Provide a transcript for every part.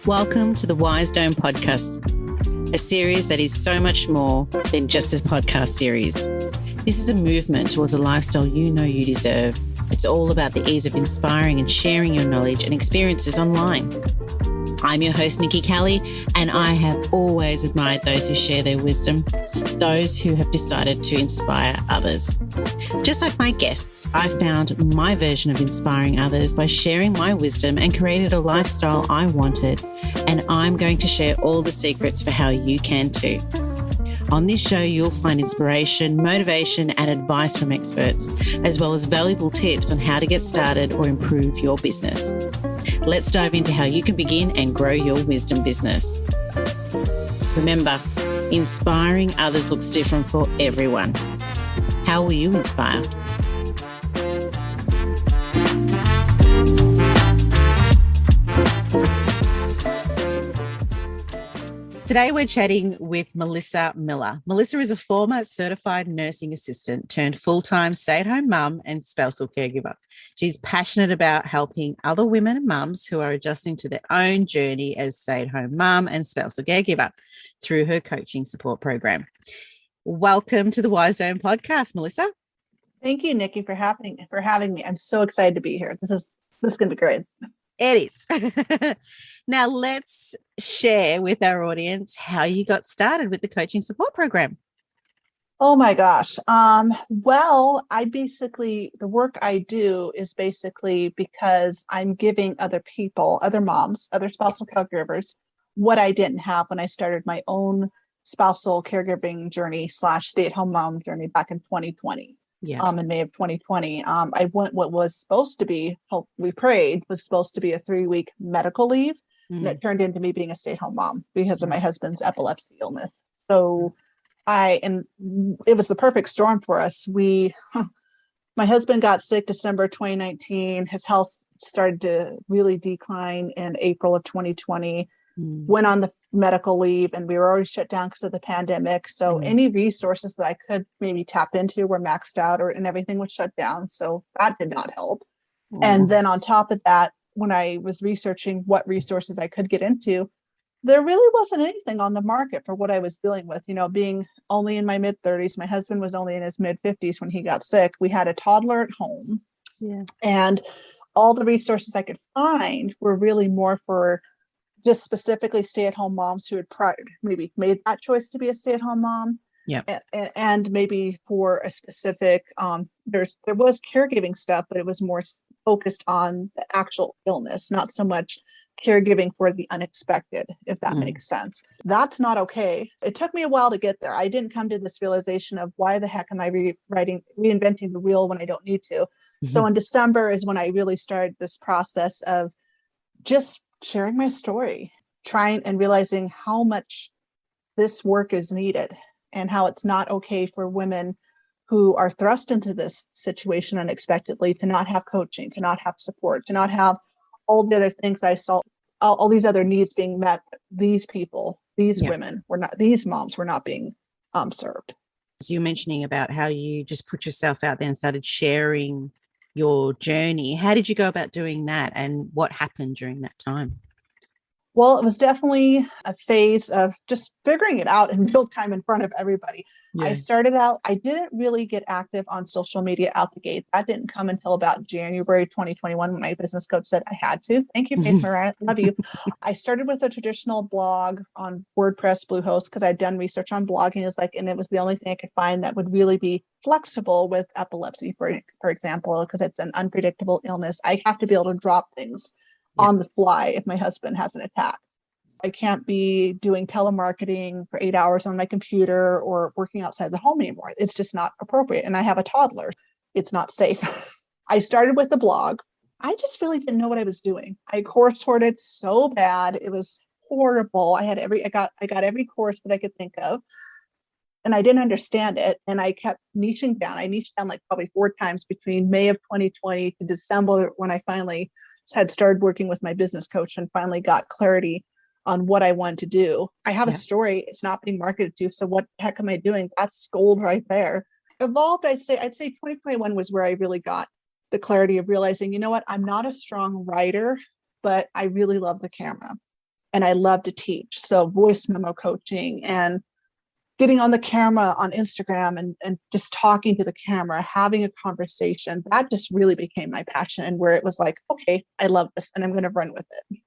Welcome to the Wise Dome podcast, a series that is so much more than just a podcast series. This is a movement towards a lifestyle you know you deserve. It's all about the ease of inspiring and sharing your knowledge and experiences online. I'm your host, Nikki, and I have always admired those who share their wisdom, those who have decided to inspire others. Just like my guests, I found my version of inspiring others by sharing my wisdom and created a lifestyle I wanted, and I'm going to share all the secrets for how you can too. On this show, you'll find inspiration, motivation, and advice from experts, as well as valuable tips on how to get started or improve your business. Let's dive into how you can begin and grow your wisdom business. Remember, inspiring others looks different for everyone. How will you inspire? Today, we're chatting with Melissa Miller. Melissa is a former certified nursing assistant turned full-time stay-at-home mum and spousal caregiver. She's passionate about helping other women and mums who are adjusting to their own journey as stay-at-home mum and spousal caregiver through her coaching support program. Welcome to the Wise Dome podcast, Melissa. Thank you, Nikki, for having me. I'm so excited to be here. This is going to be great. It is. Now, let's share with our audience how you got started with the coaching support program. Oh my gosh. Well, the work I do is basically because I'm giving other people, other moms, other spousal caregivers, what I didn't have when I started my own spousal caregiving journey / stay-at-home mom journey back in 2020. In May of 2020, I went what was supposed to be, we prayed, was supposed to be a 3-week medical leave. And it turned into me being a stay-at-home mom because of my husband's epilepsy illness. So it was the perfect storm for us. My husband got sick December 2019. His health started to really decline in April of 2020. Went on the medical leave, and we were already shut down because of the pandemic. So any resources that I could maybe tap into were maxed out, and everything was shut down. So that did not help. And then on top of that, when I was researching what resources I could get into, there really wasn't anything on the market for what I was dealing with. Being only in my mid 30s, my husband was only in his mid 50s when he got sick. We had a toddler at home, and all the resources I could find were really more for just specifically stay-at-home moms who had maybe made that choice to be a stay-at-home mom. And maybe for a specific, there was caregiving stuff, but it was more focused on the actual illness, not so much caregiving for the unexpected, if that makes sense. That's not okay. It took me a while to get there. I didn't come to this realization of why the heck am I reinventing the wheel when I don't need to. So in December is when I really started this process of just sharing my story, trying and realizing how much this work is needed and how it's not okay for women who are thrust into this situation unexpectedly to not have coaching, to not have support, to not have all the other things I saw, all these other needs being met. These people, these women these moms were not being served. So you're mentioning about how you just put yourself out there and started sharing your journey. How did you go about doing that, and what happened during that time? Well, it was definitely a phase of just figuring it out in real time in front of everybody. I started out, I didn't really get active on social media out the gate. That didn't come until about January 2021 when my business coach said I had to. Thank you, Faith Mariah. Love you. I started with a traditional blog on WordPress, Bluehost, because I'd done research on blogging. And it was the only thing I could find that would really be flexible with epilepsy, for example, because it's an unpredictable illness. I have to be able to drop things on the fly if my husband has an attack. I can't be doing telemarketing for 8 hours on my computer or working outside the home anymore. It's just not appropriate. And I have a toddler. It's not safe. I started with the blog. I just really didn't know what I was doing. I course hoarded so bad. It was horrible. I got every course that I could think of, and I didn't understand it. And I kept niching down. I niched down like probably 4 times between May of 2020 to December, when I finally had started working with my business coach and finally got clarity on what I wanted to do. I have a story. It's not being marketed to. So what the heck am I doing? That's gold right there. Evolved, I'd say 2021 was where I really got the clarity of realizing, you know what, I'm not a strong writer, but I really love the camera. and I love to teach. So voice memo coaching and getting on the camera on Instagram and just talking to the camera, having a conversation, that just really became my passion, and where it was like, okay, I love this and I'm going to run with it.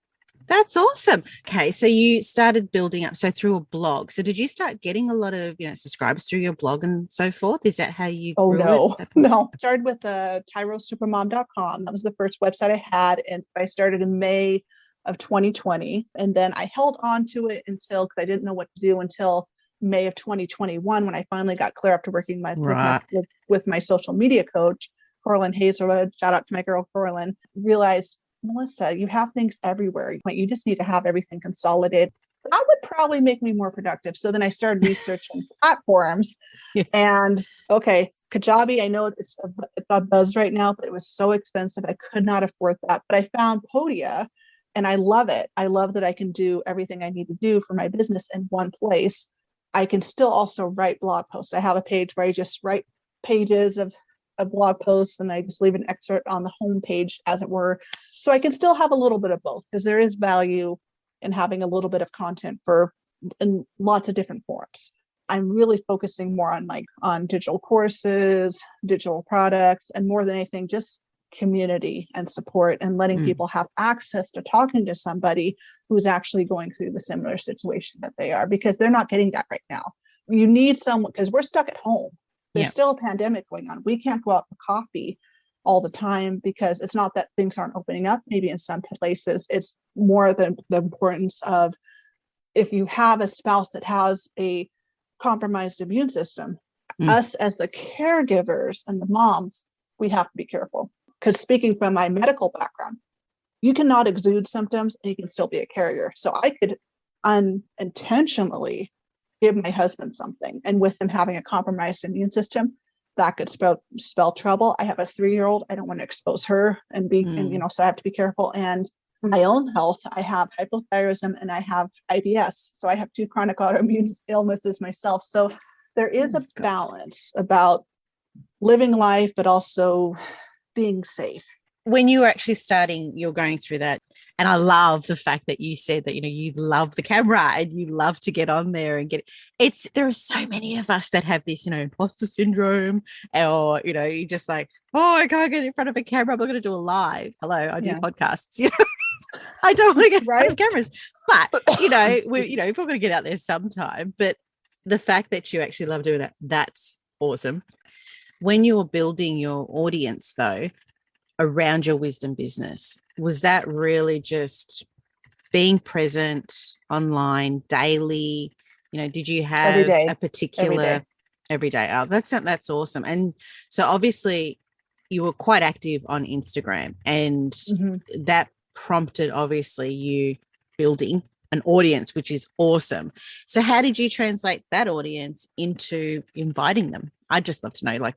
That's awesome. Okay, so you started building up, so through a blog. So did you start getting a lot of, subscribers through your blog and so forth? Is that how you grew it? No. I started with tyrosupermom.com. That was the first website I had, and I started in May of 2020. And then I held on to it until, because I didn't know what to do, until May of 2021, when I finally got clear after working with my social media coach, Corlin Hazelwood. Shout out to my girl Corlin. Realized, Melissa, you have things everywhere. You just need to have everything consolidated. That would probably make me more productive. So then I started researching platforms, and okay, Kajabi, I know it's a buzz right now, but it was so expensive. I could not afford that. But I found Podia, and I love it. I love that I can do everything I need to do for my business in one place. I can still also write blog posts. I have a page where I just write pages of blog posts, and I just leave an excerpt on the home page, as it were. So I can still have a little bit of both, because there is value in having a little bit of content in lots of different forms. I'm really focusing more on digital courses, digital products, and more than anything, just community and support, and letting people have access to talking to somebody who's actually going through the similar situation that they are, because they're not getting that right now. You need someone, because we're stuck at home. There's still a pandemic going on. We can't go out for coffee all the time, because it's not that things aren't opening up. Maybe in some places, it's more the importance of, if you have a spouse that has a compromised immune system, us as the caregivers and the moms, we have to be careful. Because speaking from my medical background, you cannot exude symptoms and you can still be a carrier. So I could unintentionally give my husband something, and with him having a compromised immune system, that could spell trouble. I have a 3-year-old. I don't want to expose her and so I have to be careful. And my own health, I have hypothyroidism and I have IBS. So I have 2 chronic autoimmune illnesses myself. So there is a balance about living life, but also being safe. When you were actually starting, you're going through that. And I love the fact that you said that, you love the camera and you love to get on there and there are so many of us that have this, imposter syndrome, or, you just like, oh, I can't get in front of a camera. I'm not going to do a live. Hello, I do podcasts. I don't want to get in front of cameras, but, we're going to get out there sometime. But the fact that you actually love doing it, that's awesome. When you were building your audience, though, around your wisdom business, was that really just being present online daily? Did you have a particular every day? Oh, that's awesome. And so obviously you were quite active on Instagram, and that prompted obviously you building an audience, which is awesome. So how did you translate that audience into inviting them? I'd just love to know,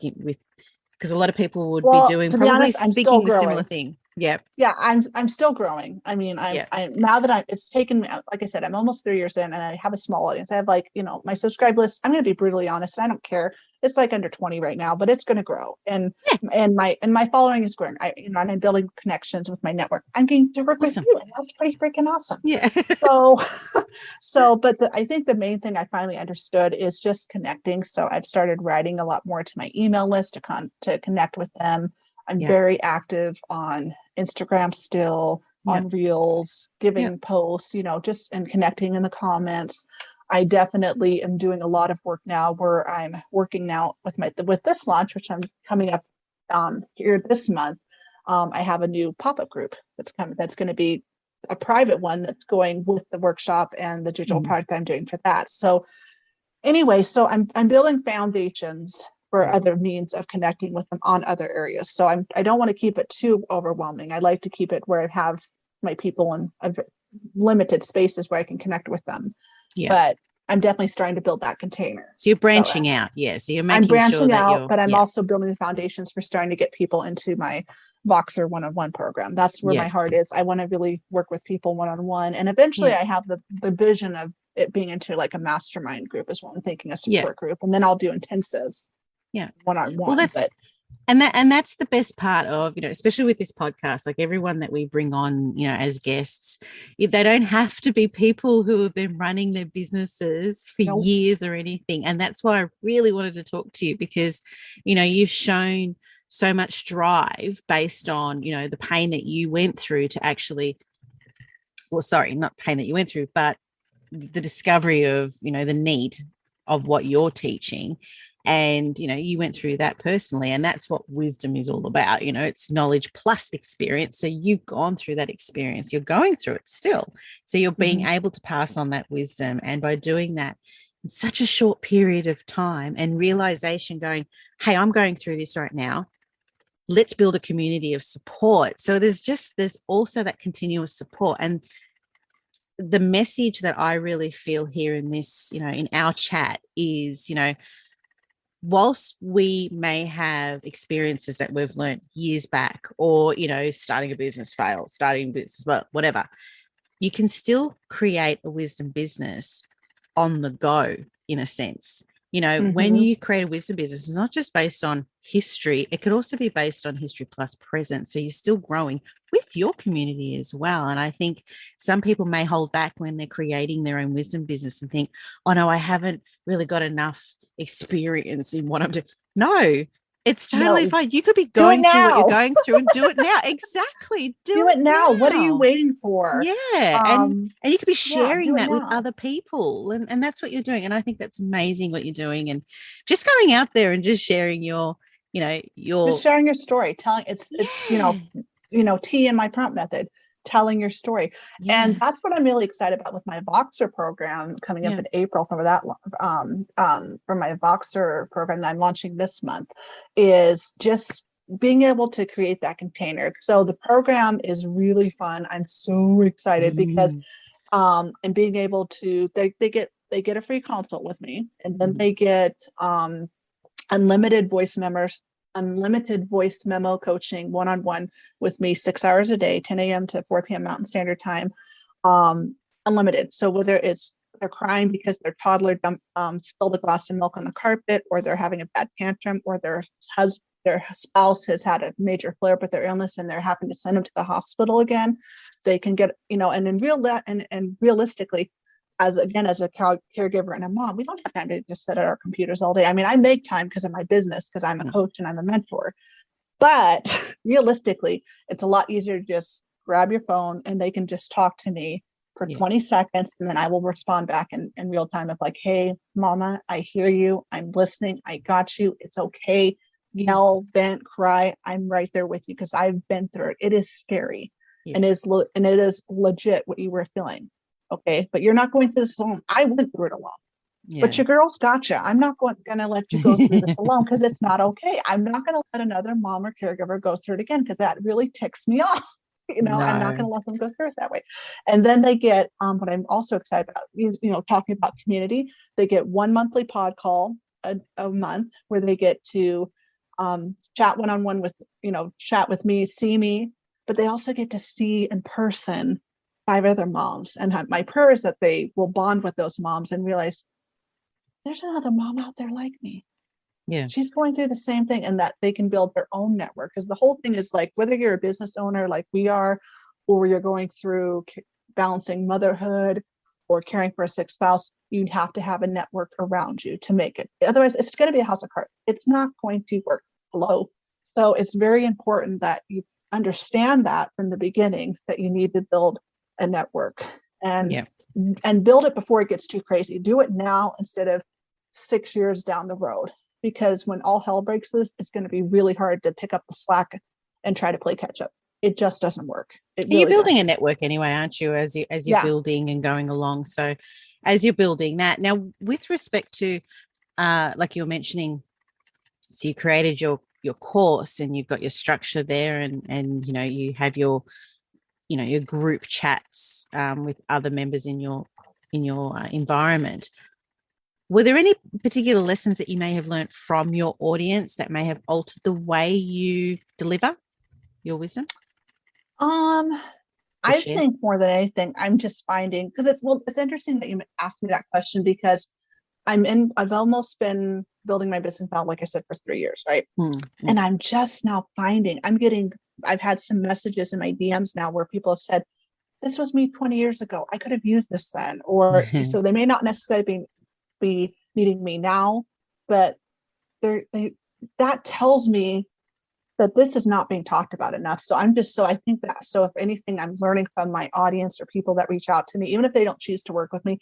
because a lot of people would be doing, thinking the similar thing. Yeah. I'm still growing. I mean, I'm now that it's taken me, like I said, I'm almost 3 years in, and I have a small audience. I have my subscribe list. I'm going to be brutally honest. I don't care. It's under 20 right now, but it's going to grow. And my following is growing. And I'm building connections with my network. I'm getting to work with you, and that's pretty freaking awesome. Yeah. But I think the main thing I finally understood is just connecting. So I've started writing a lot more to my email list to connect with them. I'm very active on Instagram still, on Reels, giving posts, just and connecting in the comments. I definitely am doing a lot of work now, where I'm working now with this launch, which I'm coming up here this month. I have a new pop-up group that's going to be a private one that's going with the workshop and the digital product I'm doing for that. So anyway, so I'm building foundations for other means of connecting with them on other areas. So I don't want to keep it too overwhelming. I like to keep it where I have my people in limited spaces where I can connect with them. Yeah. But I'm definitely starting to build that container. So you're branching out. Yeah. So you're making sure that but I'm also building the foundations for starting to get people into my Voxer one-on-one program. That's where my heart is. I want to really work with people one-on-one. And eventually I have the vision of it being into a mastermind group is what I'm thinking, a support group. And then I'll do intensives. Yeah. One-on-one. Well, And that's the best part of, especially with this podcast, like everyone that we bring on, as guests, they don't have to be people who have been running their businesses for Nope. years or anything. And that's why I really wanted to talk to you, because, you've shown so much drive based on, the pain that you went through to actually, well, sorry, not pain that you went through, but the discovery of, the need of what you're teaching. And, you went through that personally, and that's what wisdom is all about. It's knowledge plus experience. So you've gone through that experience, you're going through it still. So you're being able to pass on that wisdom. And by doing that in such a short period of time and realization going, hey, I'm going through this right now. Let's build a community of support. So there's also that continuous support. And the message that I really feel here in this, in our chat is, whilst we may have experiences that we've learned years back, or, starting a business fail, starting a business, well, whatever, you can still create a wisdom business on the go, in a sense. When you create a wisdom business, it's not just based on history. It could also be based on history plus present. So you're still growing with your community as well. And I think some people may hold back when they're creating their own wisdom business and think, oh, no, I haven't really got enough experience in what I'm doing. No, it's totally fine. You could be going through what you're going through and do it now. Exactly. Do it now. What are you waiting for? Yeah. And you could be sharing that with other people. And that's what you're doing. And I think that's amazing what you're doing. And just going out there and just sharing your just sharing your story, telling it's T in my prompt method, telling your story. And that's what I'm really excited about with my Voxer program coming up in April for my Voxer program that I'm launching this month, is just being able to create that container. So the program is really fun. I'm so excited because and being able to they get a free consult with me, and then they get unlimited voice memo coaching one-on-one with me 6 hours a day, 10 a.m. to 4 p.m. Mountain Standard Time, unlimited. So whether it's they're crying because their toddler spilled a glass of milk on the carpet, or they're having a bad tantrum, or their spouse has had a major flare up with their illness and they're having to send them to the hospital again, they can get, and in realistically, as a caregiver and a mom, we don't have time to just sit at our computers all day. I mean, I make time because of my business, because I'm a coach and I'm a mentor. But realistically, it's a lot easier to just grab your phone and they can just talk to me for 20 seconds. And then I will respond back in real time of like, hey, mama, I hear you. I'm listening. I got you. It's okay. Yell, vent, cry. I'm right there with you because I've been through it. It is scary and it is legit what you were feeling. Okay, but you're not going through this alone. I went through it alone. But your girl's gotcha. I'm not going to let you go through this alone, because it's not okay. I'm not going to let another mom or caregiver go through it again, because that really ticks me off. I'm not going to let them go through it that way. And then they get what I'm also excited about is, talking about community. They get one monthly pod call a month where they get to chat one-on-one with, chat with me, see me, but they also get to see in person 5 other moms. And my prayer is that they will bond with those moms and realize there's another mom out there like me. Yeah, she's going through the same thing, and that they can build their own network. Because the whole thing is like, whether you're a business owner like we are, or you're going through balancing motherhood or caring for a sick spouse, you have to have a network around you to make it. Otherwise, it's going to be a house of cards. It's not going to work. So it's very important that you understand that from the beginning, that you need to build a network and build it before it gets too crazy. Do it now instead of 6 years down the road, because when all hell breaks loose, it's going to be really hard to pick up the slack and try to play catch up. It just doesn't work. You're building a network anyway, aren't you? As you're building and going along. So as you're building that now, with respect to like you were mentioning, so you created your course and you've got your structure there, and you have your group chats with other members in your environment. Were there any particular lessons that you may have learned from your audience that may have altered the way you deliver your wisdom? I think more than anything, I'm just finding, because it's interesting that you asked me that question, because I've almost been building my business now, like I said, for 3 years, right? Mm-hmm. And I'm just now I've had some messages in my DMs now where people have said, this was me 20 years ago. I could have used this then. Or so they may not necessarily be needing me now, but that tells me that this is not being talked about enough. So I think that, so if anything, I'm learning from my audience or people that reach out to me, even if they don't choose to work with me,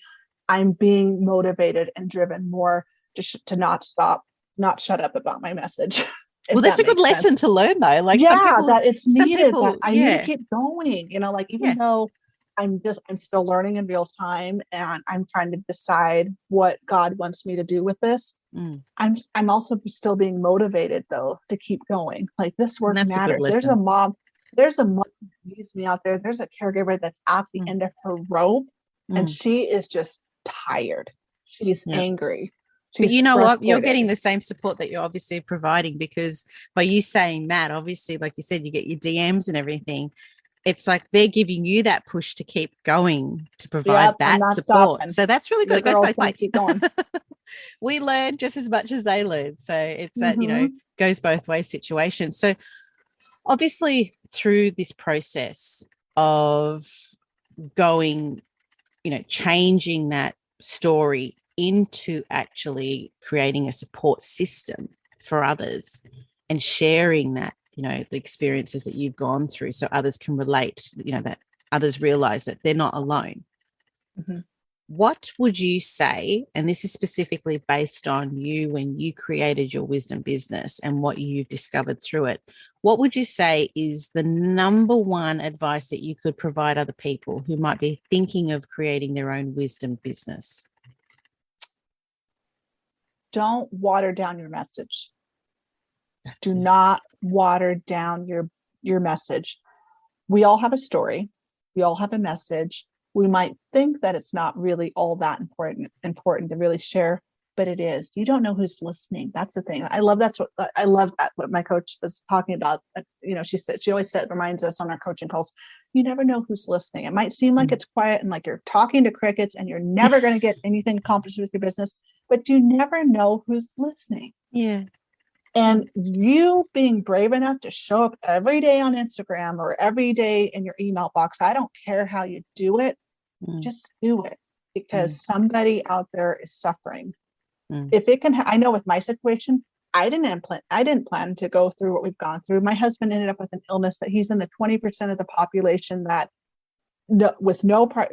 I'm being motivated and driven more to not shut up about my message. Well, that's a good lesson to learn, though. Like, that it's needed, that I need to yeah. keep going, like, even though I'm still learning in real time, and I'm trying to decide what God wants me to do with this. I'm also still being motivated, though, to keep going. Like, this work matters. There's a mom who needs me out there. There's a caregiver that's at the end of her rope, and she is just tired. She's angry. But you know what? You're getting the same support that you're obviously providing, because by you saying that, obviously, like you said, you get your DMs and everything. It's like they're giving you that push to keep going, to provide that support. Stopping. So that's really good. It goes both ways. Keep going. We learn just as much as they learn. So it's that, goes both ways situation. So obviously through this process of going, changing that story into actually creating a support system for others and sharing that, the experiences that you've gone through, so others can relate, that others realize that they're not alone. What would you say, and this is specifically based on you when you created your wisdom business and what you've discovered through it, what would you say is the number one advice that you could provide other people who might be thinking of creating their own wisdom business? Don't water down your message. Do not water down your message. We all have a story. We all have a message. We might think that it's not really all that important to really share, but it is. You don't know who's listening. That's the thing. I love that what my coach was talking about. She always reminds us on our coaching calls, you never know who's listening. It might seem like it's quiet and like you're talking to crickets and you're never going to get anything accomplished with your business, but you never know who's listening. Yeah. And you being brave enough to show up every day on Instagram or every day in your email box, I don't care how you do it, just do it, because somebody out there is suffering. If it can, I know with my situation, I didn't plan to go through what we've gone through. My husband ended up with an illness that he's in the 20% of the population that with no part,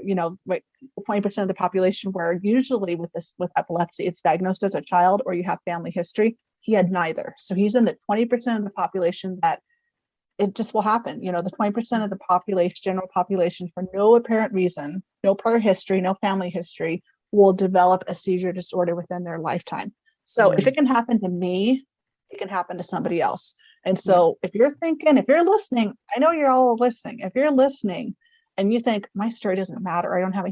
like 20% of the population where usually with epilepsy, it's diagnosed as a child or you have family history. He had neither. So he's in the 20% of the population that it just will happen. The 20% of the population, general population, for no apparent reason, no prior history, no family history, will develop a seizure disorder within their lifetime. So if it can happen to me, it can happen to somebody else. And so if you're listening, I know you're all listening. If you're listening and you think my story doesn't matter, I don't have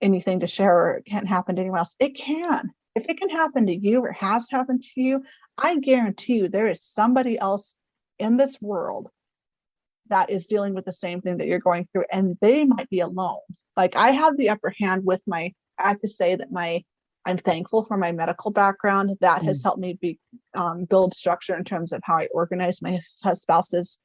anything to share, or it can't happen to anyone else, it can. If it can happen to you or has happened to you, I guarantee you there is somebody else in this world that is dealing with the same thing that you're going through, and they might be alone. Like, I have the upper hand with I have to say that I'm thankful for my medical background. That has helped me build structure in terms of how I organize my spouse's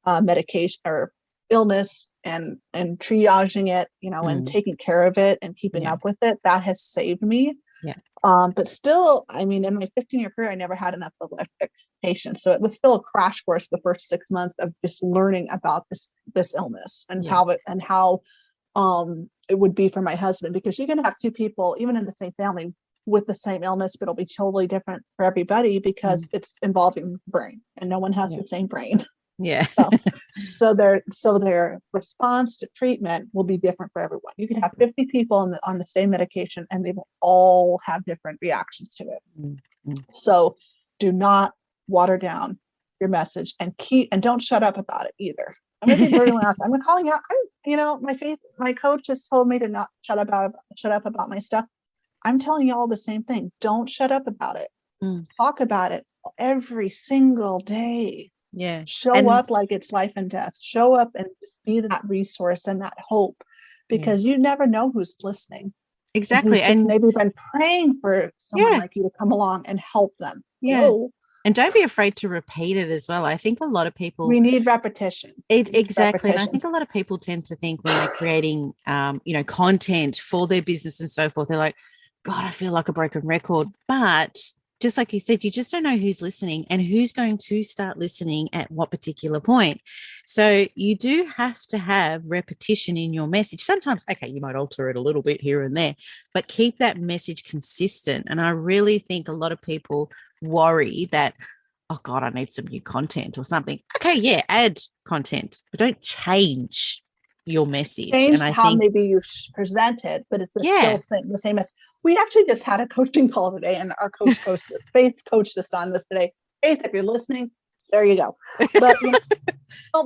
medication or illness and triaging it, and taking care of it and keeping up with it. That has saved me. Yeah. But still, in my 15-year career, I never had enough epileptic patients. So it was still a crash course the first 6 months of just learning about this illness and how it would be for my husband, because you can have two people, even in the same family, with the same illness, but it'll be totally different for everybody because it's involving the brain, and no one has the same brain. Yeah. So their response to treatment will be different for everyone. You can have 50 people on the same medication, and they will all have different reactions to it. So do not water down your message, and don't shut up about it either. I'm going to be brutally honest. I'm calling out. My coach has told me to not shut up about my stuff. I'm telling you all the same thing. Don't shut up about it. Talk about it every single day. Yeah. Show up like it's life and death. Show up and just be that resource and that hope, because you never know who's listening. Exactly. Who's just maybe been praying for someone like you to come along and help them. Yeah. Hello? And don't be afraid to repeat it as well. I think a lot of people, we need repetition. Exactly. And I think a lot of people tend to think when they're creating, content for their business and so forth, they're like, God, I feel like a broken record. But just like you said, you just don't know who's listening and who's going to start listening at what particular point. So you do have to have repetition in your message. Sometimes, okay, you might alter it a little bit here and there, but keep that message consistent. And I really think a lot of people worry that, oh God, I need some new content or something. Okay, yeah, add content, but don't change your message. Change and I how think maybe you present it, but it's still the same as we actually just had a coaching call today, and our Faith coached us on this today. Faith, if you're listening, there you go. But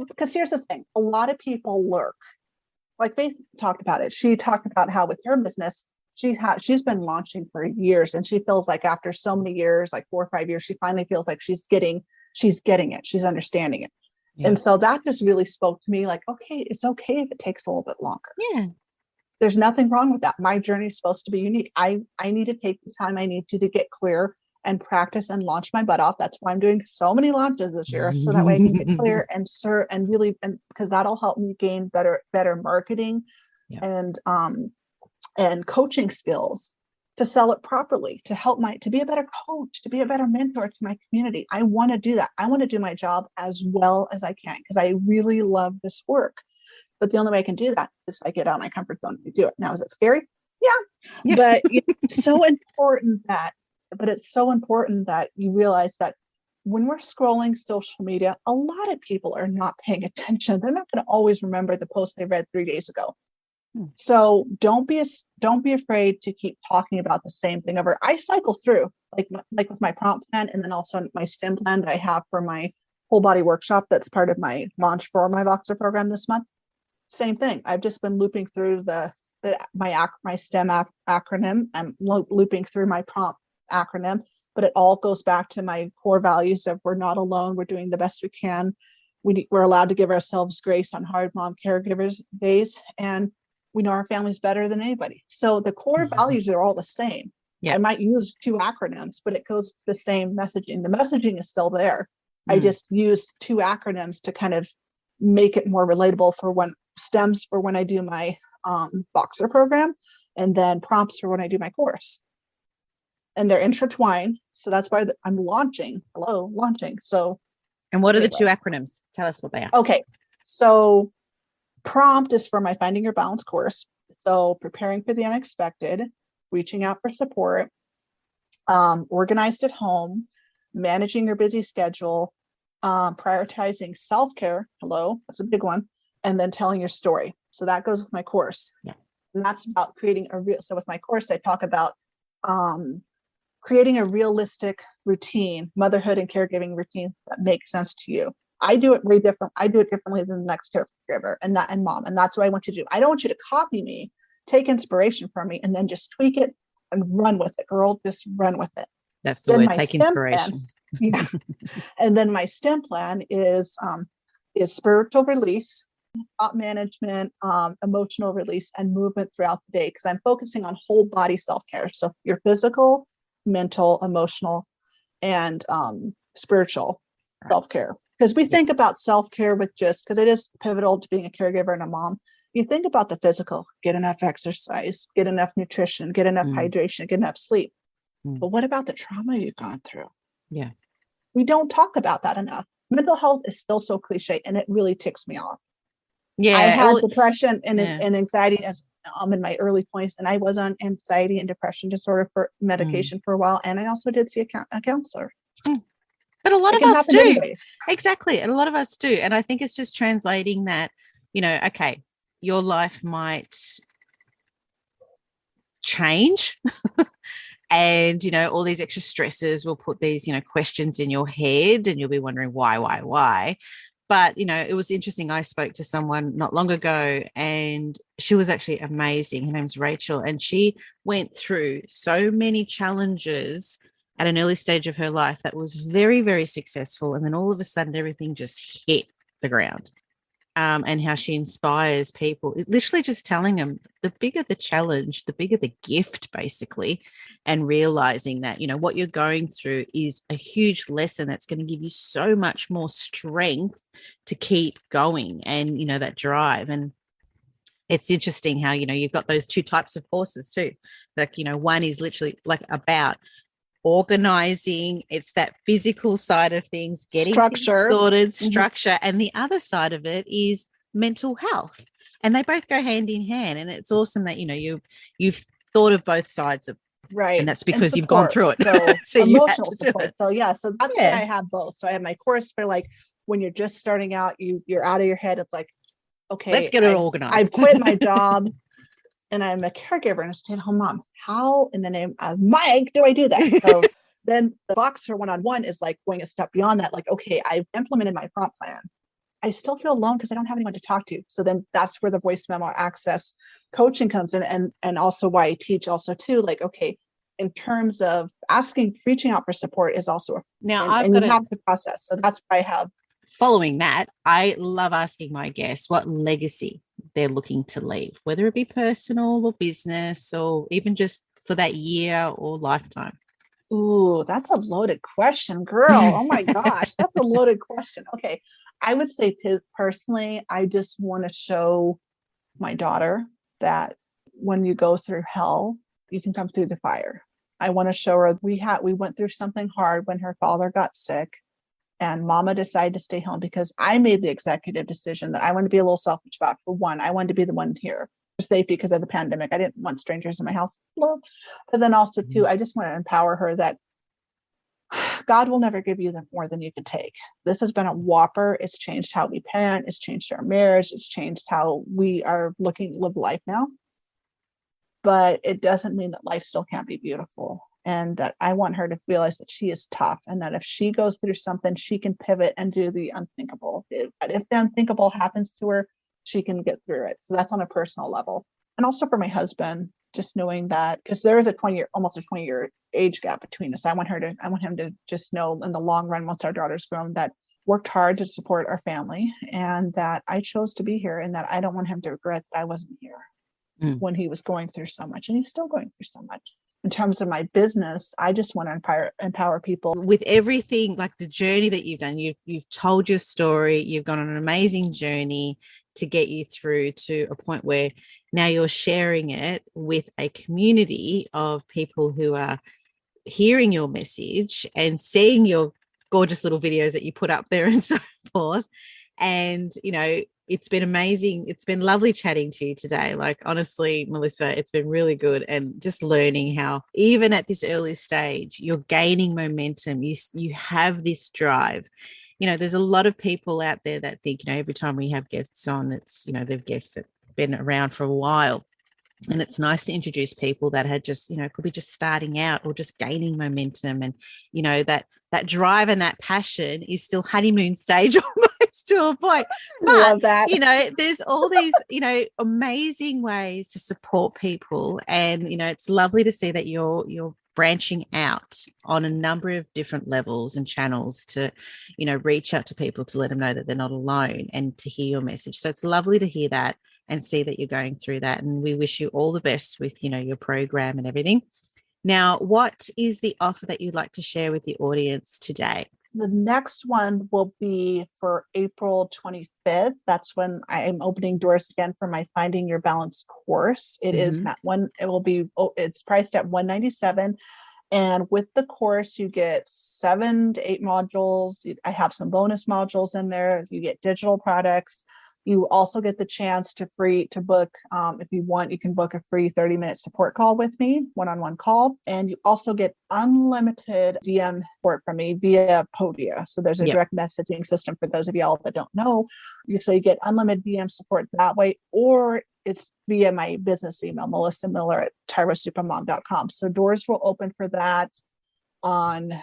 because here's the thing, a lot of people lurk. Like Faith talked about it. She talked about how with her business, she's been launching for years, and she feels like after so many years, like 4 or 5 years, she finally feels like she's getting it. She's understanding it. Yeah. And so that just really spoke to me like, okay, it's okay if it takes a little bit longer. Yeah. There's nothing wrong with that. My journey is supposed to be unique. I need to take the time I need to get clear and practice and launch my butt off. That's why I'm doing so many launches this year. So that way I can get clear and because that'll help me gain better marketing and coaching skills to sell it properly, to be a better coach, to be a better mentor to my community. I want to do that. I want to do my job as well as I can because I really love this work. But the only way I can do that is if I get out of my comfort zone to do it. Now, is it scary? Yeah. But it's so important that you realize that when we're scrolling social media, a lot of people are not paying attention. They're not going to always remember the post they read 3 days ago. So don't be afraid to keep talking about the same thing over. I cycle through like with my prompt plan, and then also my STEM plan that I have for my whole body workshop. That's part of my launch for my Voxer program this month. Same thing. I've just been looping through my STEM acronym. I'm looping through my prompt acronym, but it all goes back to my core values of we're not alone. We're doing the best we can. We're allowed to give ourselves grace on hard mom caregivers days, and we know our family's better than anybody. So the core values are all the same. Yeah. I might use 2 acronyms, but it goes to the same messaging. The messaging is still there. I just use 2 acronyms to kind of make it more relatable for when I do my Voxer program, and then prompts for when I do my course. And they're intertwined. So that's why I'm launching. So. And what are the 2 acronyms? Tell us what they are. Okay. So prompt is for my Finding Your Balance course. So preparing for the unexpected, reaching out for support, organized at home, managing your busy schedule, prioritizing self-care. Hello, that's a big one. And then telling your story. So that goes with my course. Yeah. And that's about creating so with my course, I talk about creating a realistic routine, motherhood and caregiving routine that makes sense to you. I do it way different. I do it differently than the next caregiver and mom. And that's what I want you to do. I don't want you to copy me, take inspiration from me, and then just tweak it and run with it, girl. Just run with it. That's the word, take inspiration. And then my STEM plan is spiritual release, thought management, emotional release, and movement throughout the day. Because I'm focusing on whole body self-care. So your physical, mental, emotional, and spiritual self-care. Because we think about self-care because it is pivotal to being a caregiver and a mom. You think about the physical, get enough exercise, get enough nutrition, get enough hydration, get enough sleep. But what about the trauma you've gone through? Yeah. We don't talk about that enough. Mental health is still so cliche, and it really ticks me off. Yeah. I had depression and anxiety as in my early 20s, and I was on anxiety and depression disorder for medication for a while. And I also did see a counselor. But a lot of us do. Anyway. Exactly. And a lot of us do. And I think it's just translating that, okay, your life might change and, all these extra stresses will put these, questions in your head and you'll be wondering why. But, it was interesting. I spoke to someone not long ago and she was actually amazing. Her name's Rachel. And she went through so many challenges at an early stage of her life that was very, very successful. And then all of a sudden everything just hit the ground. and how she inspires people. It literally just telling them the bigger the challenge, the bigger the gift, basically, and realizing that, what you're going through is a huge lesson that's going to give you so much more strength to keep going and, that drive. And it's interesting how, you've got those two types of horses too. Like, one is literally like about organizing, it's that physical side of things, getting structure sorted, structure, and the other side of it is mental health, and they both go hand in hand. And it's awesome that you've thought of both sides of, right, and that's because you've gone through it. So, so emotional support. So so that's why I have both. So I have my course for like when you're just starting out, you're out of your head. It's like, okay, let's get it organized. I've quit my job and I'm a caregiver and a stay-at-home mom. How in the name of Mike do I do that? So then the box for one-on-one is like going a step beyond that. Like, okay, I've implemented my prompt plan. I still feel alone because I don't have anyone to talk to. So then that's where the voice memo access coaching comes in. And also why I teach also too, like, okay, in terms of reaching out for support is also have to process. So that's why I have. Following that, I love asking my guests what legacy they're looking to leave, whether it be personal or business, or even just for that year or lifetime. Ooh, that's a loaded question, girl. Oh my gosh, that's a loaded question. Okay. I would say personally, I just want to show my daughter that when you go through hell, you can come through the fire. I want to show her we went through something hard when her father got sick. And mama decided to stay home because I made the executive decision that I wanted to be a little selfish about. For one, I wanted to be the one here for safety because of the pandemic. I didn't want strangers in my house. But then also too, I just want to empower her that God will never give you more than you can take. This has been a whopper. It's changed how we parent. It's changed our marriage. It's changed how we are looking to live life now. But it doesn't mean that life still can't be beautiful. And that I want her to realize that she is tough and that if she goes through something, she can pivot and do the unthinkable. If the unthinkable happens to her, she can get through it. So that's on a personal level. And also for my husband, just knowing that, because there is almost a 20-year age gap between us. I want him to just know in the long run, once our daughter's grown, that worked hard to support our family and that I chose to be here and that I don't want him to regret that I wasn't here when he was going through so much, and he's still going through so much. In terms of my business, I just want to empower people. With everything, like the journey that you've done, you've told your story, you've gone on an amazing journey to get you through to a point where now you're sharing it with a community of people who are hearing your message and seeing your gorgeous little videos that you put up there and so forth. And, it's been amazing. It's been lovely chatting to you today. Like, honestly, Melissa, it's been really good. And just learning how even at this early stage, you're gaining momentum. You have this drive. There's a lot of people out there that think, every time we have guests on, it's, they've guests that have been around for a while. And it's nice to introduce people that had just, could be just starting out or just gaining momentum. And, that drive and that passion is still honeymoon stage almost to a point. But, love that. There's all these, amazing ways to support people. And, it's lovely to see that you're branching out on a number of different levels and channels to, reach out to people to let them know that they're not alone and to hear your message. So it's lovely to hear that and see that you're going through that. And we wish you all the best with, your program and everything. Now, what is the offer that you'd like to share with the audience today? The next one will be for April 25th. That's when I'm opening doors again for my Finding Your Balance course. It is not one. It's priced at $197. And with the course, you get 7 to 8 modules. I have some bonus modules in there. You get digital products. You also get the chance to book, if you want, you can book a free 30-minute support call with me, one-on-one call. And you also get unlimited DM support from me via Povia. So there's a direct messaging system for those of y'all that don't know. So you get unlimited DM support that way, or it's via my business email, melissa.miller@tyrosupermom.com. So doors will open for that on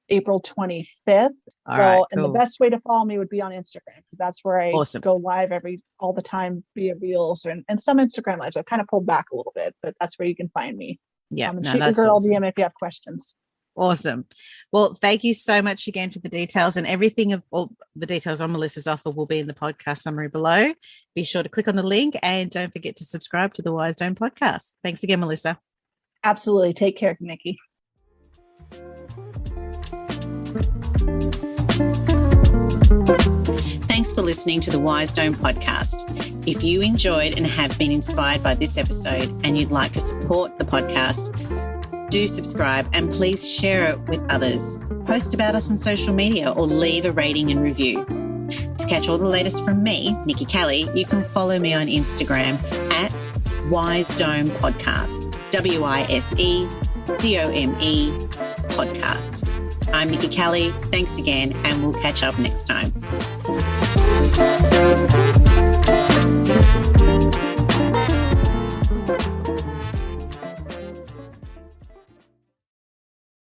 April 25th. And the best way to follow me would be on Instagram. That's where I go live all the time via Reels and some Instagram lives. I've kind of pulled back a little bit, but that's where you can find me. Yeah. Shoot your girl DM if you have questions. Awesome. Well, thank you so much again for the details, and everything of all the details on Melissa's offer will be in the podcast summary below. Be sure to click on the link and don't forget to subscribe to the Wise Dome podcast. Thanks again, Melissa. Absolutely. Take care, Nikki. Thanks for listening to the Wise Dome podcast. If you enjoyed and have been inspired by this episode and you'd like to support the podcast, do subscribe and please share it with others. Post about us on social media or leave a rating and review. To catch all the latest from me, Nikki Kelly, you can follow me on Instagram at Wise Dome Podcast, WISEDOME podcast. I'm Nikki Kelly. Thanks again, and we'll catch up next time.